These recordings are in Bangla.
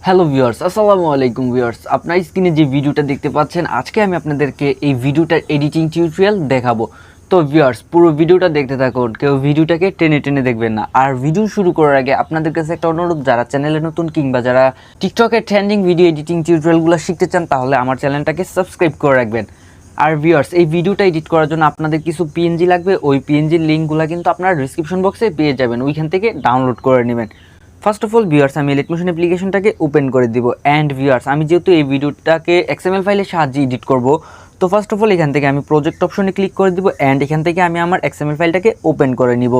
হ্যালো ভিউয়ার্স, আসসালামু আলাইকুম ভিউয়ার্স। আপনার স্ক্রিনে যে ভিডিওটা দেখতে পাচ্ছেন, আজকে আমি আপনাদেরকে এই ভিডিওটার এডিটিং টিউটোরিয়াল দেখাবো। তো ভিউয়ার্স, পুরো ভিডিওটা দেখতে থাকুন, কেউ ভিডিওটাকে টেনে টেনে দেখবেন না। আর ভিডিও শুরু করার আগে আপনাদের কাছে একটা অনুরোধ, যারা চ্যানেলে নতুন কিংবা যারা টিকটকের ট্রেন্ডিং ভিডিও এডিটিং টিউটোরিয়ালগুলো শিখতে চান, তাহলে আমার চ্যানেলটাকে সাবস্ক্রাইব করে রাখবেন। আর ভিউয়ার্স, এই ভিডিওটা এডিট করার জন্য আপনাদের কিছু পিএনজি লাগবে। ওই পিএনজির লিঙ্কগুলো কিন্তু আপনারা ডিসক্রিপশন বক্সে পেয়ে যাবেন, ওইখান থেকে ডাউনলোড করে নেবেন। ফার্স্ট অফ অল ভিউয়ার্স, আমি Alight মোশন অ্যাপ্লিকেশনটাকে ওপেন করে দিব। অ্যান্ড ভিউয়ার্স, আমি যেহেতু এই ভিডিওটাকে XML ফাইলের সাহায্যে এডিট করব, তো ফার্স্ট অফ অল এখান থেকে আমি প্রজেক্ট অপশনে ক্লিক করে দিব। অ্যান্ড এখান থেকে আমি আমার XML ফাইলটাকে ওপেন করে নিব।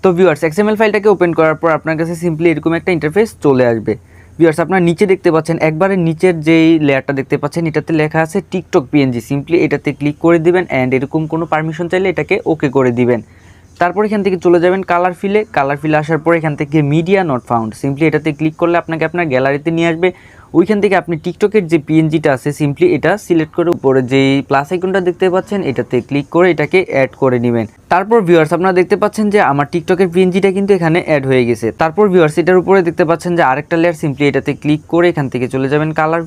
তো ভিউয়ার্স, XML ফাইলটাকে ওপেন করার পর আপনার কাছে সিম্পলি এরকম একটা ইন্টারফেস চলে আসবে। ভিউয়ার্স, আপনার নিচে দেখতে পাচ্ছেন, একবারে নিচের যেই লেয়ারটা দেখতে পাচ্ছেন, এটাতে লেখা আছে টিকটক পিএনজি। সিম্পলি এটাতে ক্লিক করে দিবেন। অ্যান্ড এরকম কোনো পারমিশন চাইলে এটাকে ওকে করে দিবেন। তারপর এখান থেকে চলে যাবেন কালার ফিলে আসার পর এখান থেকে মিডিয়া নট ফাউন্ড, সিম্পলি এটাতে ক্লিক করলে আপনাকে আপনার গ্যালারিতে নিয়ে আসবে। ওইখান থেকে আপনি টিকটকের যে পিএনজিটা আছে, সিম্পলি এটা সিলেক্ট করে উপরে যেই প্লাস আইকনটা দেখতে পাচ্ছেন, এটাতে ক্লিক করে এটাকে অ্যাড করে নেবেন। তারপর ভিউয়ার্স, আপনারা দেখতে পাচ্ছেন যে আমার টিকটকের পিএনজিটা কিন্তু এখানে অ্যাড হয়ে গেছে। তারপর ভিউয়ার্স, এটার উপরে দেখতে পাচ্ছেন যে আরেকটা লেয়ার, সিম্পলি এটাতে ক্লিক করে এখান থেকে চলে যাবেন কালার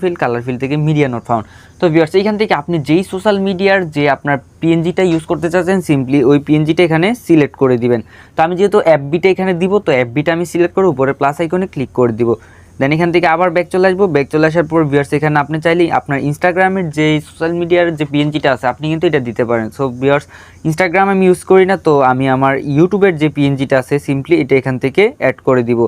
ফিল থেকে মিডিয়া নট ফাউন্ড। তো ভিউয়ার্স, এইখান থেকে আপনি যেই সোশ্যাল মিডিয়ার যে আপনার পিএনজিটা ইউজ করতে চাচ্ছেন, সিম্পলি ওই পিএনজিটা এখানে সিলেক্ট করে দিবেন। তো আমি যেহেতু এফবিটা এখানে দিব, তো এফবিটা আমি সিলেক্ট করে উপরে প্লাস আইকনে ক্লিক করে দিব। দেন এখান থেকে আবার ব্যাক চলে আসবো। ব্যাক চলে আসার পর ভিউয়ার্স, এখানে আপনি চাইলেই আপনার ইনস্টাগ্রামের যে সোশ্যাল মিডিয়ার যে পিএনজিটা আছে, আপনি কিন্তু এটা দিতে পারেন। সো ভিউয়ার্স, ইনস্টাগ্রাম আমি ইউজ করি না, তো আমি আমার ইউটিউবের যে পিএনজিটা আছে, সিম্পলি এটা এখান থেকে অ্যাড করে দিব।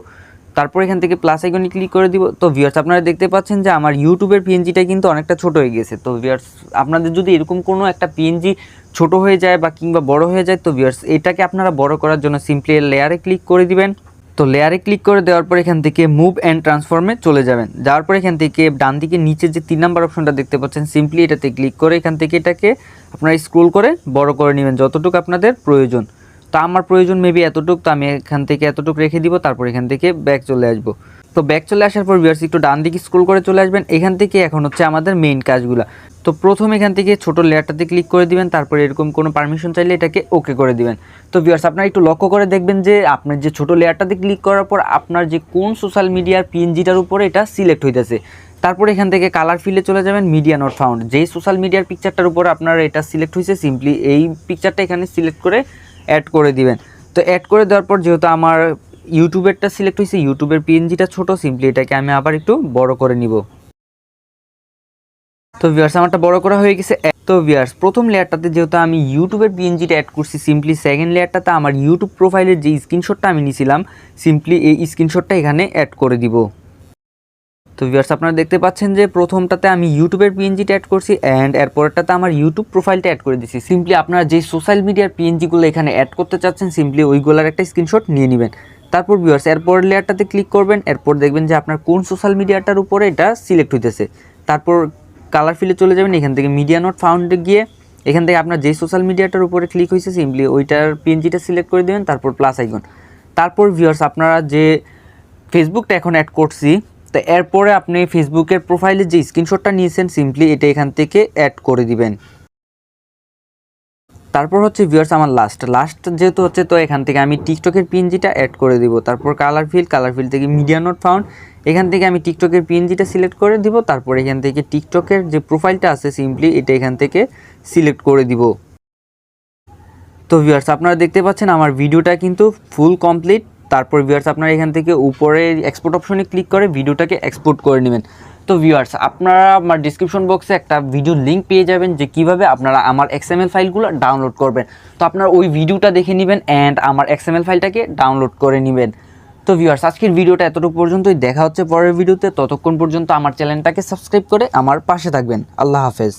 তারপর এখান থেকে প্লাস আইকনে ক্লিক করে দিব। তো ভিউয়ার্স, আপনারা দেখতে পাচ্ছেন যে আমার ইউটিউবের পিএনজিটা কিন্তু অনেকটা ছোট হয়ে গেছে। তো ভিউয়ার্স, আপনাদের যদি এরকম কোনো একটা পিএনজি ছোট হয়ে যায় বা কিংবা বড় হয়ে যায়, তো ভিউয়ার্স এটাকে আপনারা বড় করার জন্য সিম্পলি লেয়ারে ক্লিক করে দিবেন। তো লেয়ারে ক্লিক করে দেওয়ার পর এখান থেকে মুভ অ্যান্ড ট্রান্সফর্মে চলে যাবেন। যাওয়ার পর এখান থেকে ডান দিকে নিচে যে 3 নাম্বার অপশনটা দেখতে পাচ্ছেন, সিম্পলি এটাতে ক্লিক করে এখান থেকে এটাকে আপনারা স্ক্রল করে বড় করে নেবেন যতটুকু আপনাদের প্রয়োজন। তো আমার প্রয়োজন মেবি এতটুকু, তো আমি এখান থেকে এতটুকু রেখে দিব। তারপর এখান থেকে ব্যাক চলে আসবো। তো ব্যাক চলে আসার পর ভিউয়ার্স, একটু ডান দিকে স্ক্রল করে চলে আসবেন। এখান থেকে এখন হচ্ছে আমাদের মেইন কাজগুলো। তো প্রথম এখান থেকে ছোটো লেয়ারটাতে ক্লিক করে দিবেন। তারপর এরকম কোনো পারমিশন চাইলে এটাকে ওকে করে দিবেন। তো ভিউয়ার্স, আপনারা একটু লক্ষ্য করে দেখবেন যে আপনার যে ছোটো লেয়ারটাতে ক্লিক করার পর আপনার যে কোন সোশ্যাল মিডিয়ার পিএনজিটার উপরে এটা সিলেক্ট হইতেছে। তারপর এখান থেকে কালার ফিলে চলে যাবেন, মিডিয়া নট ফাউন্ড, যেই সোশ্যাল মিডিয়ার পিকচারটার উপরে আপনার এটা সিলেক্ট হয়েছে, সিম্পলি এই পিকচারটা এখানে সিলেক্ট করে অ্যাড করে দিবেন। তো অ্যাড করে দেওয়ার পর যেহেতু আমার ইউটিউবেরটা সিলেক্ট হয়েছে, ইউটিউবের পিএনজিটা ছোটো, সিম্পলি এটাকে আমি আবার একটু বড় করে নিব। তো ভিউয়ার্স, আমারটা বড় করা হয়ে গেছে। তো ভিউয়ার্স, প্রথম লেয়ারটাতে যেহেতু আমি ইউটিউবের পিএনজিটা অ্যাড করছি, সিম্পলি সেকেন্ড লেয়ারটাতে আমার ইউটিউব প্রোফাইলের যে স্ক্রিনশটটা আমি নিয়েছিলাম, সিম্পলি এই স্ক্রিনশটটা এখানে অ্যাড করে দিব। তো ভিউয়ার্স, আপনারা দেখতে পাচ্ছেন যে প্রথমটাতে আমি ইউটিউবের পিএনজিটা অ্যাড করছি, অ্যান্ড এরপরটাতে আমার ইউটিউব প্রোফাইলটা অ্যাড করে দিচ্ছি। সিম্পলি আপনারা যে সোশ্যাল মিডিয়ার পিএনজিগুলো এখানে অ্যাড করতে চাচ্ছেন, সিম্পলি ওইগুলোর একটা স্ক্রিনশট নিয়ে নেবেন। তারপর ভিউয়ার্স, এরপর লেয়ারটাতে ক্লিক করবেন। এরপর দেখবেন যে আপনার কোন সোশ্যাল মিডিয়াটার উপরে এটা সিলেক্ট হইতেছে। তারপর কালার ফিলে চলে যাবেন। এখান থেকে মিডিয়া নট ফাউন্ডে গিয়ে এখান থেকে আপনার যে সোশ্যাল মিডিয়াটার উপরে ক্লিক হয়েছে, সিম্পলি ওইটার পিএনজিটা সিলেক্ট করে দেবেন। তারপর প্লাস আইকন। তারপর ভিউয়ার্স, আপনারা যে ফেসবুকটা এখন অ্যাড করছি, তো এরপরে আপনি ফেসবুকের প্রোফাইলের যে স্ক্রিনশটটা নিয়েছেন, সিম্পলি এটা এখান থেকে অ্যাড করে দিবেন। তারপর হচ্ছে ভিউয়ার্স, আমার লাস্ট যেহেতু হচ্ছে, তো এখান থেকে আমি টিকটকের পিএনজিটা অ্যাড করে দিব। তারপর কালার ফিল থেকে মিডিয়া নট ফাউন্ড, এখান থেকে আমি টিকটকের পিএনজিটা সিলেক্ট করে দিব। তারপর এখান থেকে টিকটকের যে প্রোফাইলটা আছে, সিম্পলি এটা এখান থেকে সিলেক্ট করে দিব। তো ভিউয়ার্স, আপনারা দেখতে পাচ্ছেন আমার ভিডিওটা কিন্তু ফুল কমপ্লিট। তারপর ভিউয়ার্স, আপনারা এখান থেকে উপরে এক্সপোর্ট অপশনে ক্লিক করে ভিডিওটাকে এক্সপোর্ট করে নেবেন। তো ভিউয়ার্স, আপনারা আমার ডিসক্রিপশন বক্সে একটা ভিডিও লিঙ্ক পেয়ে যাবেন যে কিভাবে আপনারা আমার XML ফাইলগুলো ডাউনলোড করবেন। তো আপনারা ওই ভিডিওটা দেখে নেবেন অ্যান্ড আমার XML ফাইলটাকে ডাউনলোড করে নেবেন। তো ভিউয়ার্স, আজকের ভিডিওটা এতটুকু পর্যন্তই। দেখা হচ্ছে পরের ভিডিওতে। ততক্ষণ পর্যন্ত আমার চ্যানেলটাকে সাবস্ক্রাইব করে আমার পাশে থাকবেন। আল্লাহ হাফেজ।